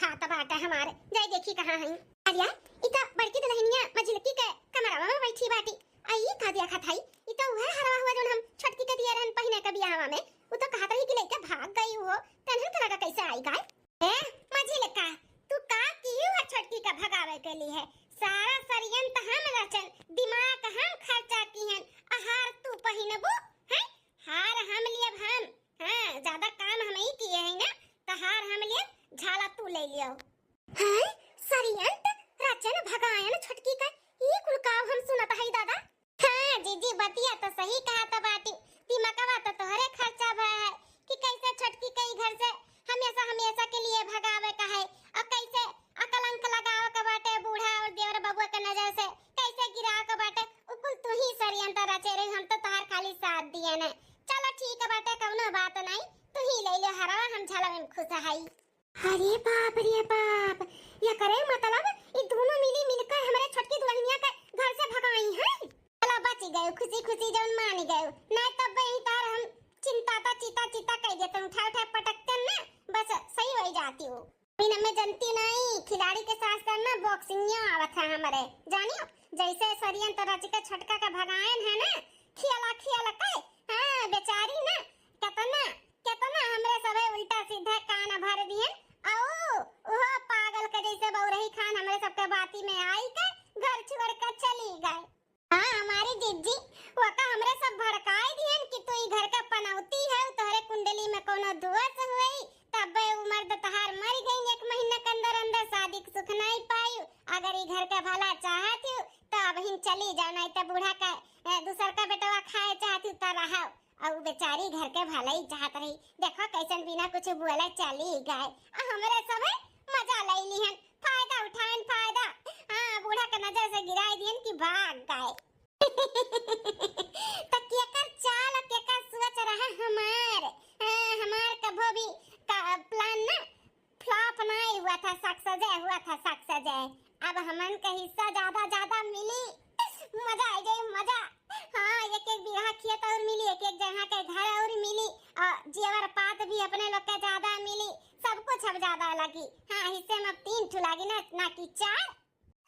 दुखाता बाटा हमारे जाय देखी कहां है अरिया इता बड़की दुल्हनिया मझलकी के कमरावा में बैठी बाटी आई का दिया खात हई इता वह हरवा हुआ जोन हम छटकी के दिया रहन पहिने के बियाहवा में उ तो कहत रही कि लइका भाग गई हो तनहन का लगा कैसे आई गाय ए मझलका तू का की हुआ छटकी का भगावे के लिए है सारा सरियंत हम रचन दिमाग हम खर्चा किहन आहार तू पहिनबो है हार हम लिए हम हां ज्यादा काम हम ही किए हैं ना तहार हम लिए झाला तू ले लियो हैं सरियंत रचन भगायन छटकी का ये कुल काम हम सुनत हई दादा हां जीजी बतिया तो सही कहा त बाटी दिमागवा तो तोहरे खर्चा भा है कि कैसे छटकी कई घर से हमेशा हमेशा के लिए भगावे का है और कैसे अकलंक लगाव का बाटे बूढ़ा और देवर बबुआ के नजर से कैसे गिरा का बाटे उकुल तू ही सरियंत रचे रे हम तो तोहर खाली साथ दिए न चलो ठीक है बाटे कौनो बात नहीं तू ही ले ले हरवा हम झाला में खुश हई अरे बाप रे बाप ये करे मतलब ये दोनों मिली मिलकर हमारे छटकी दुल्हनिया के घर से भगाई हैं चला बच गए खुशी खुशी जौन मान गए नहीं तब वही तार हम चिंता चिता कह देते उठा उठा पटकते ना बस सही हो जाती हूँ बिना मैं जानती नहीं खिलाड़ी के साथ करना बॉक्सिंग आवत है हमारे जानियो जैसे सरियंत रच के छटका का भगायन है ना खियाला के हां बेचारी ना कितना हमरे सबे उल्टा सीधा कान भर दिए आओ ओह पागल के जैसे बौरही खान हमरे सबके बाती में आई के घर छोड़ कर चली गए हां हमारी जिज्जी वका हमरे सब भड़काई दिहन कि तू ई घर का पनौती है तोहरे कुंडली में कोनो दोष हुई तब उमर द तहार मर गई 1 महीना के अंदर शादी के सुख नहीं पायु अगर ई घर का भला चाहती तो अब हिन चली जाओ नहीं तो बूढ़ा का दूसर का बेटवा खाए चाहती तो रहो और बेचारी घर के भला ही चाहत रही देखो कैसन बिना कुछ बोले चली गए हमरे सब मजा ले लिहन फायदा उठाएन फायदा हां बूढ़ा के नजर से गिराई दिहन कि भाग गए तकिया कर चाल के का सोच रहा हमार कभो भी प्लान ना फ्लॉप नहीं हुआ था सक्सेस अब हमन का हिस्सा ज्यादा मिली मजा आ जाए मजा हां एक बीघा खेत और मिली एक जगह के घर और मिली और जेवर पात भी अपने लोग के ज्यादा मिली सब कुछ अब ज्यादा लगी हां हिस्से में 3 ठो लगी ना कि 4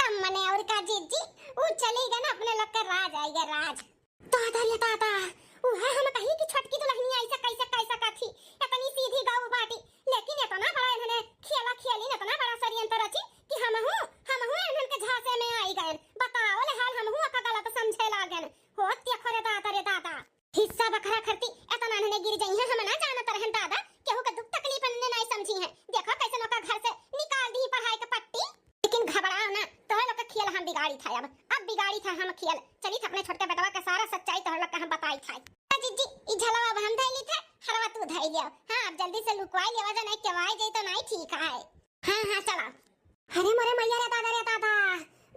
तब मने और का जीजी वो चली गए ना अपने लोग के राज आएगा राज दादा वो है हम कहीं की छटकी दुल्हनिया ऐसा कैसा का थी इतनी सीधी गाँव बाटी लेकिन इतना बड़ा इन्होंने खेली इतना बड़ा षड्यंत्र रची कि हम हूं इन्हन के झांसे में आई गए बताओ ले हाल हम हूं का गलत समझे लागन होत के खरे दादा हिस्सा बखरा करती इतना इन्होंने गिर गई है हम ना जानत रहन दादा केहू के दुख तकलीफ ने नहीं समझी है देखो कैसे नौका घर से निकाल दी पढ़ाई के पट्टी लेकिन घबराओ ना तोहे लोग का खेल हम बिगाड़ी था अब बिगाड़ी था हम खेल चली अपने छोटे बेटवा का सारा सच्चाई तोहे लोग का हम बताई था जीजी ई झलवा अब हम धैली थे हरवा तू धै लियो हां अब जल्दी से लुकवाई लेवा जा नहीं केवाई जई तो नहीं ठीक है हां चला अरे मोरे मैया रे दादा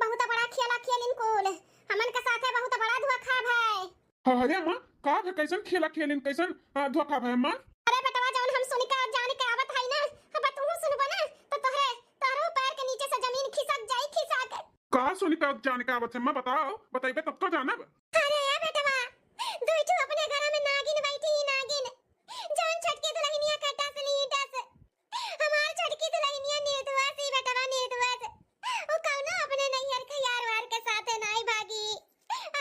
बहुत बड़ा खेलिन कोल हमन के साथे बहुत बड़ा धोखा भाई अरे मां का कैसन खेलिन कैसन धोखा भाई मां अरे बेटवा जौन हम सुनी का जान के आवत है ना अब तू सुनबो ना तो तारो पैर के नीचे से जमीन खिसक के का सुनी का जान के आवत है मां बताइबे तब तो जानब अरे बेटवा दुइठो अपने घर में नागिन बैठी नागिन जान छटके दुल्हनिया कटा से लीटा हमार छटकी दुल्हनिया निर्दोष सी बेटवा निर्दोष ओ कौनो अपने नैहर के यार के साथे नहीं भागी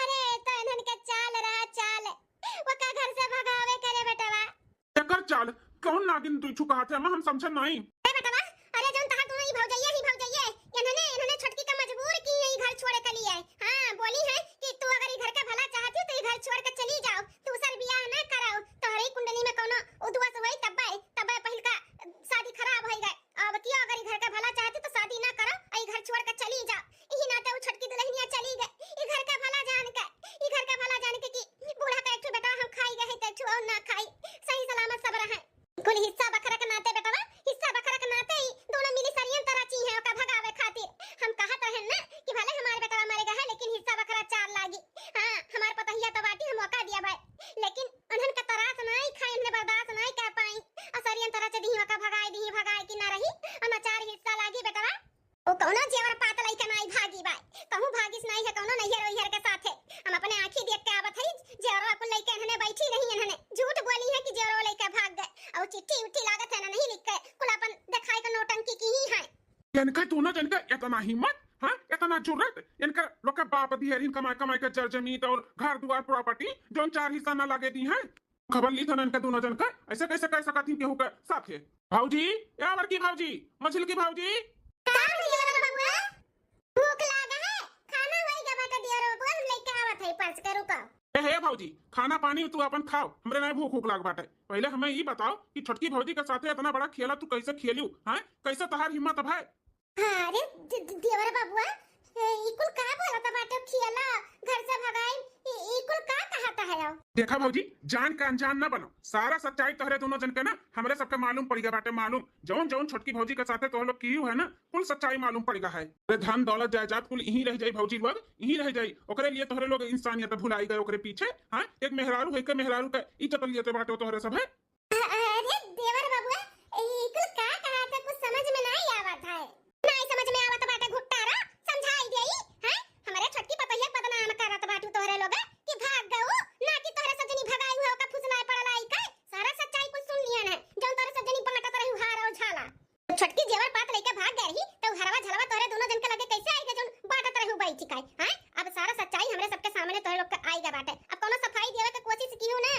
अरे तो इन्हन के चाल वो का घर से भगावे करे बेटवा एकर चाल कौन नागिन दुइठो कहत है मां हम समझ नहीं ए बेटवा अरे जोन तहा तू ही भौजइया इन्होंने छटकी का मजबूर की है घर छोड़े के लिए हां बोली है कि तू अगर ई घर का भला चाहती तो ई घर छोड़ के चली जाओ दूसर बियाह ना कराओ तोहरे कुंडली में कोनो उदवा से होई तब पहिल का शादी खराब होई गए अब तिया अगर ई घर का भला चाहती तो शादी ना करो ई घर छोड़ के चली जाओ यही नाते वो छटकी दुल्हनिया चली गए ई घर का भला जान के कि बूढ़ा का एक बेटा हम खाई गए त छुओ ना खाई सही सलामत सब रहे कुल हिस्सा बखरा के नाते बेटवा हिस्सा बखरा के नाते ही दोनों मिली षड्यंत्र रची है ओका भगावे खातिर हम कहत रहन ना कि भले हमारे बेटवा मरेगा है लेकिन हिस्सा बखरा 4 लागी हां हमार पतहिया तो बाटी हम ओका दिया भाई लेकिन उन्हन का तरास नहीं खाए हमने बर्दाश्त नहीं कर पाई षड्यंत्र रच दी ओका भगाए कि ना रही हम 4 हिस्सा लागी बेटवा ओ कौनो जेवर पात लई के नहीं भागी भाई कहूं भागिस नहीं है कौनो नैहर के साथे हम अपने आंखी देख के आवत हई जेवर को लई के इन्होंने बैठी नहीं इन्होंने झूठ बोली है कि जेवर लई के भाग गए और चिट्ठी उठी लागत इनका दोनों जन का इतना हिम्मत, हाँ इतना जुर्रत, इनका लोग का बाप दी है, इनका कमाई कमाई का जर जमीन और घर दुआर प्रॉपर्टी जो 4 हिस्सा ना लगे दी है। खबर ली था ना इनका दोनों जन का, ऐसे कैसे कह सका थी केहू का साथ है। भाऊजी या की भाऊजी, मछली की भाऊजी, भूख लागा है, खाना वही का बेटा दिया रो बोल लेके आवत है पर्स के रुको। ए हे भाऊजी, खाना पानी तू अपन खाओ, हमरे ना भूख भूख लाग बाटे। पहले हमें ये बताओ कि छोटकी भाऊजी के साथे इतना बड़ा खेला तू कैसे खेलियो, हाँ कैसे तहार हिम्मत है? अरे देवर बाबूआ, इकुल का बोलता बाटे खियाला घर से भगाई, इकुल का कहता है? देखा भाऊजी, जान का अनजान ना बनो, सारा सच्चाई तोहरे दोनों जन के ना हमरे सबके मालूम पड़ गया बाटे। मालूम जौन जौन छोटकी भाऊजी के साथे तोह लोग की है ना, कुल सच्चाई मालूम पड़ गया है। अरे धन दौलत जायदाद कुल यहीं रह जाई भाऊजी, लोग यहीं रह जाई। ओकरे लिए तोहरे लोग इंसानियत भुलाई गए ओकरे पीछे, हाँ एक मेहरारू है के मेहरारू का इज्जत लिए बाटे तोहरे सब है। अरे देवर बाबूआ, इकुल का कहता कुछ समझ में नहीं आवत है। नहीं समझ में आवत बाटे घुट्टारा, समझाई देई, हैं? हमारे छोटकी पतोहिया बदनाम करत बाटू तोहरे लोग कि भाग गऊ, ना कि तोहरे सजनी भगाई हुआ का फुसलाए पड़ला ई का। सारा सच्चाई कुछ सुन लियन है, जौन तोहरे सजनी बांटत रही हार और झाला। छोटकी जेवर पात लेके भाग गई रही, तो हरवा झलवा तोहरे दोनों जन के लगे कैसे आएगा जौन बांटत रही बैठी का, हैं? अब सारा सच्चाई हमरे सबके सामने तोहरे लोग के आएगा बाटे। अब कोनो सफाई देवे के कोशिश कीहू ना।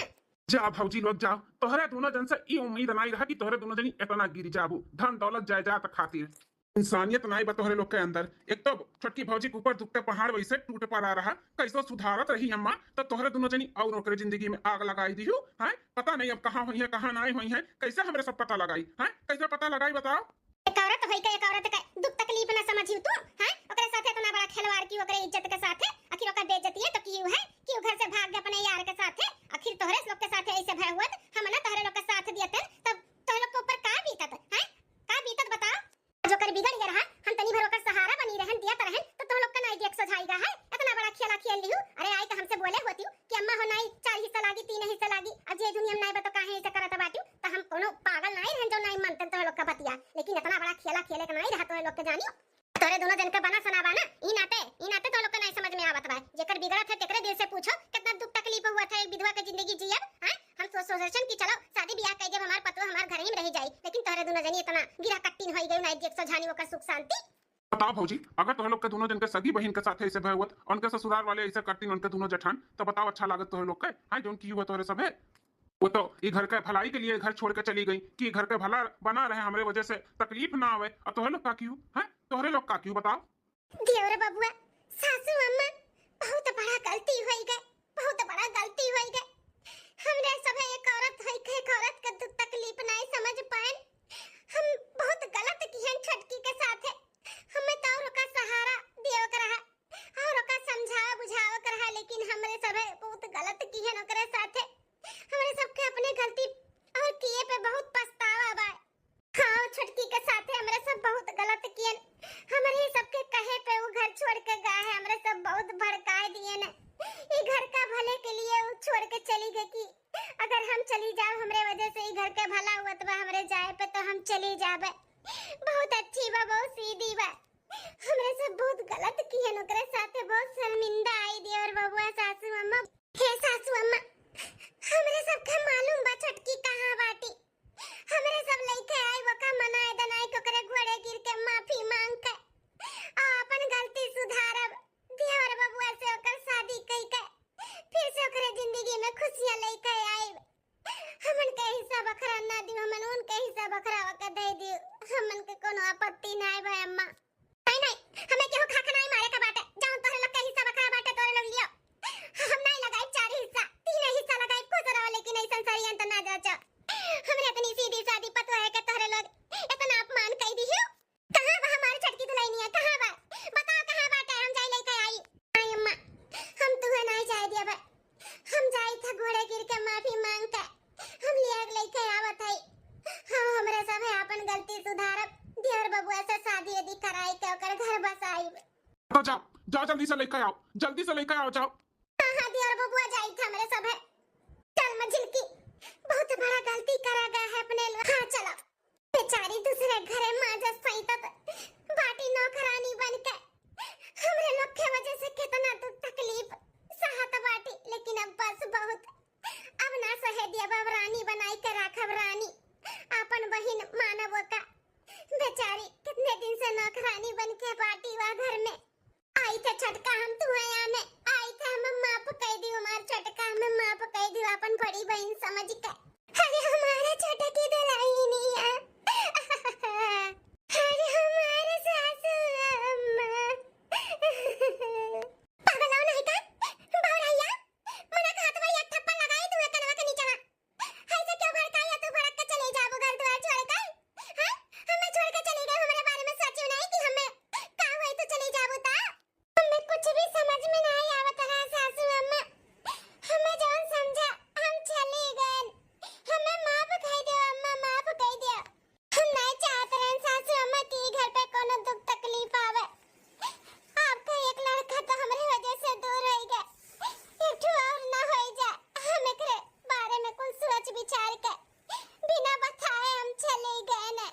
जा भाऊजी लोग जाओ, तोहरे दोनों जन से ये उम्मीद नहीं रहा कि तोहरे दोनों जनी इतना गिर जाबू धन दौलत जायदाद खातिर। इंसानियत नहीं बतोहरे लोग के अंदर। एक तो छोटकी भाऊजी के ऊपर दुखते पहाड़ वैसे टूट पड़ा रहा, कैसे सुधारत रही अम्मा, तो तोहरे दोनों जनी और ओकरे जिंदगी में आग लगाई दी हो, हैं? पता नहीं अब कहाँ हुई है कहाँ नहीं हुई है, कैसे हमरे सब पता लगाई, हैं? कैसे पता लगाई बताओ? एक औरत होई के एक औरत का दुख तकलीफ ना समझियो तू, हैं? ओकरे साथे इतना बड़ा खिलवाड़ की, ओकरे इज्जत के साथे आखिर ओकर बेइज्जती है तो क्यों है कि घर से भाग गए अपने यार के साथे। आखिर तोहरे लोग के साथे ऐसे भय हुआ, हम ना तोहरे लोग के साथ दियते तब तोहरे लोग के ऊपर का बीतत, हैं? का बीतत बताओ? जो कर बिगड़ गया रहा, हम तनी भर ओकर सहारा बनी रहन दिया तरहन, तो तोह लोग का नहीं देख सजाईगा है। इतना बड़ा खेला खेल लिहु, अरे आई तो हमसे बोले होती कि अम्मा हो नहीं 4 हिस्सा लागी 3 हिस्सा लागी, अब जे दुनिया में नहीं बतो काहे ऐसे करत बाटू, तो हम कोनो पागल नहीं रहन जो नहीं मानते तोह लोग का बतिया। लेकिन इतना बड़ा खेला खेले का नहीं रहा तोह लोग के जानियो। तोरे दोनों जन के बना सुनावा ना, ई नाते तो लोग के नहीं समझ में आवत बा। जेकर बिगड़त है तेकरे दिल से पूछो कितना दुख तकलीफ हुआ था एक विधवा के जिंदगी जियब, हैं? हम सोचन कि चलो शादी ब्याह कर जब हमार पतो हमार घर ही में रह जाई, लेकिन तोरे दोनों जनी इतना गिरा कट्टीन होई गई नहीं देख सजानी ओकर सुख शांति। बताओ भाऊजी, अगर तोहरे लोग के दोनों जन के सगी बहन के साथ ऐसे भय हुआ, उनके ससुराल वाले ऐसे करती उनके दोनों जठान, तो बताओ अच्छा लागत तोहरे लोग के, हाँ जो की हुआ तोहरे सब है। वो तो ये घर के भलाई के लिए घर छोड़ के चली गई कि घर के भला बना रहे, हमारे वजह से तकलीफ ना आवे, और तोहरे लोग का क्यों, हैं? तोहरे लोग का क्यों बताओ? देवर बाबूआ, सासू अम्मा बहुत बड़ा गलती होई गए, बहुत बड़ा गलती होई गए। हमरे सब एक औरत होई के एक औरत का दुख तकलीफ नहीं समझ पाए, हम बहुत गलत किहन छटकी के साथ है। हमें तो और का सहारा दियो कर रहा और का समझाओ बुझाओ कर रहा, लेकिन हमरे सब बहुत गलत किहन ओकरे साथ है। हमरे सबके अपने गलती और किए पे बहुत पछतावा बा। हाँ छटकी के साथ हमरे सब बहुत गलत कियन, हमरे सबके कहे पे वो घर छोड़ के गए हैं, हमरे सब बहुत भड़काए दिए न। ये घर का भले के लिए वो छोड़ के चली गई कि अगर हम चली जाओ हमरे वजह से ये घर के भला हुआ तो हमरे जाए पे तो हम चली जाबे। बहुत अच्छी बा, बहुत सीधी बा, हमरे सब बहुत गलत कियन ओकरे साथे, बहुत शर्मिंदा आई दी। और बबुआ सासू अम्मा, हे सासू अम्मा, हमरे सबके मालूम बा छटकी कहां बाटी, हमरे सब लइके आई वका मनाए दनाई को करे घोड़े गिर के माफी मांग के आ अपन गलती सुधारब। देवर बबुआ से ओकर शादी कई के फिर से ओकरे जिंदगी में खुशियां लेके आई। हमन के हिस्सा बखरा ना दियो, हमन उनके हिस्सा बखरा वका दे दियो, हमन के कोनो आपत्ति नहीं भाई अम्मा। नहीं हमें केहू खाखा नहीं मारे का बाटे, जाऊं तोरे लोग के हिस्सा बखरा बाटे तोरे लोग लियो। हम नहीं लगाई 4 हिस्सा 3 हिस्सा लगाई खुश रहो, लेकिन ऐसा संसारी अंत ना जाचो। हमरे इतनी सीधी सादी पतो है के तोरे लोग इतना अपमान कई दी हो। कहां बा हमारी छटकी दुल्हनी है, कहां बा बताओ कहां बाटे, हम जाई लेके आई। आई अम्मा, हम तुहे नहीं जाए दिया बा, हम जाई था घोड़े गिर के माफी मांग के, हम लिया लेके आवत है। हां हमरे सब है अपन गलती सुधारब, देवर बबुआ से शादी यदि कराई के ओकर घर बसाई। तो जाओ जाओ जल्दी से लेकर आओ, जल्दी से लेकर आओ जाओ। हां देवर बबुआ जाई था हमरे सब है। चल मझिलकी, बहुत बड़ा गलती करा गया है अपने लोग। हाँ चलो, बेचारी दूसरे घरे माजा सैतत बाटी नौकरानी बन के हमरे लोग के वजह से कितना दुख तकलीफ सहत बाटी, लेकिन अब बस बहुत, अब ना सहे दिया, अब रानी बनाई के राखब रानी, अपन बहिन मानव का बेचारी कितने दिन से नौकरानी बन के बाटी हुआ घर में। आई था छटका हम तुम्हारे में, आई था हम माफ कह दी हमार छटका में माफ कह दी अपन बड़ी बहन समझ के। अरे हमारे छोटे की दुलाई नहीं है। अरे हमारे सासू अम्मा पागल हो नहीं का बावरैया मना का हाथ में एक थप्पड़ लगाई तुम्हें कनवा के नीचे में। ऐसे क्यों भड़काई तू भड़क के चले जाबो घर द्वार छोड़ कर? हां हमें छोड़ के चली गई, हमारे बारे में सोचो नहीं कि हमें का हुई तो चली जाबो ता? हमें कुछ भी समझ में नहीं आवत है सासू अम्मा। हमें जौन समझा हम चले गए, हमें माफ कह दो अम्मा, माफ कह दो। हम नहीं चाहते हैं सासू अम्मा की घर पे कोनो दुख तकलीफ आवे। आपका एक लड़का तो हमारे वजह से दूर हो गया, एक ठो और ना हो जाए। हम एकरे बारे में कुछ सोच विचार के बिना बताए हम चले गए ने।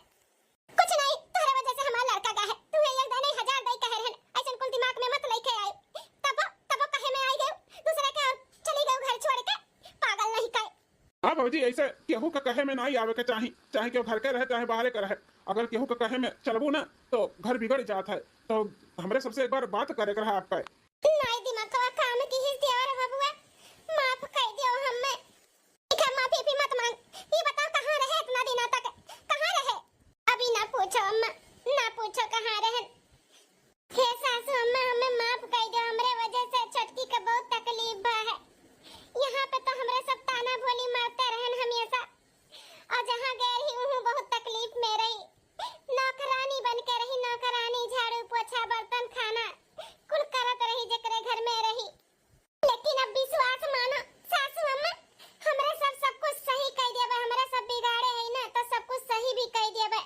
कुछ नहीं तेरे वजह से हमारा लड़का गया है, तू एक दाने 1000 दई कह रहन, ऐसन कुल दिमाग में मत लेके आए। तब कहे में आई गए दूसरे के चली गए घर छोड़ के, पागल नहीं कहे। हाँ भौजी, ऐसे केहू का कहे में नहीं आवे के चाहे केहू घर के रहे चाहे बाहर के रहे। अगर केहू का कहे में चलबू ना तो घर बिगड़ जात है। तो हमरे सबसे एक बार बात करे कर है आपका। नहीं दिमाग का काम की हिस्से और बबुआ माफ कर दियो हमें। ठीक है माफी भी मत मांग। ये बताओ कहां रहे इतना दिन तक, कहां रहे? अभी ना पूछो अम्मा, ना पूछो कहां रहे। हे सासू अम्मा हमें माफ कर दो, हमरे वजह से छोटकी का बहुत तकलीफ है। यहाँ पे तो हमरे सब ताना बोली मारते रहन हमेशा, और जहाँ गए रही वहाँ बहुत तकलीफ में रही। नौकरानी बन के रही, नौकरानी झाड़ू पोछा बर्तन खाना कुल करत रही जेकरे घर में रही। लेकिन अब विश्वास मानो सासू अम्मा, हमरे सब कुछ सही कह दिया, हमरे सब बिगाड़े है ना तो सब कुछ सही भी कह दिया।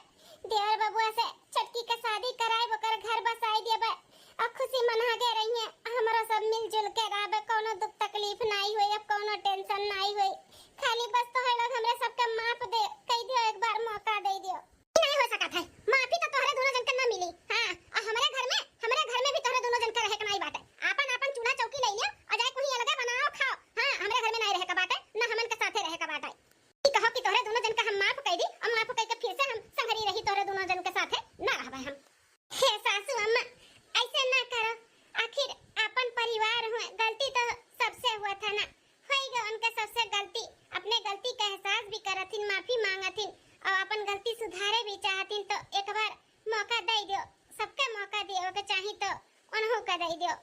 देवर बबुआ से छटकी के शादी कराए ओकर घर बसाई दिया और खुशी मना के रही है। हमरा सब मिलजुल के रहबे, कोनो दुख तकलीफ नहीं होई, अब कोनो टेंशन नहीं होई। खाली बस तो है लोग हमरे सबके माफ दे कह दियो, एक बार मौका दे दियो। नहीं हो सकत है माफी तो तोहरे दोनों जन के ना मिली। हां और हमरे घर में भी तोहरे दोनों जन के रहे के नहीं बाटे। आपन चूल्हा चौकी ले लियो और जाए कहीं अलग बनाओ खाओ। हां हमरे घर में नहीं रहे का बाटे, ना हमन के साथे रहे का बाटे। ई कहो कि तोहरे दोनों जन का हम माफ कह दी और माफ कह के फिर से हम संगरी रही तोहरे दोनों जन के साथे ना रहबे हम। हे सासू अम्मा ऐसे ना करो, आखिर अपन परिवार हुए, गलती तो सबसे हुआ था ना। होई गए उनके सबसे गलती, अपने गलती का एहसास भी करथिन, माफी मांगथिन और अपन गलती सुधारे भी चाहथिन। तो एक बार मौका दे दियो, सबके मौका दियो के चाही तो उन्हों का दे दियो।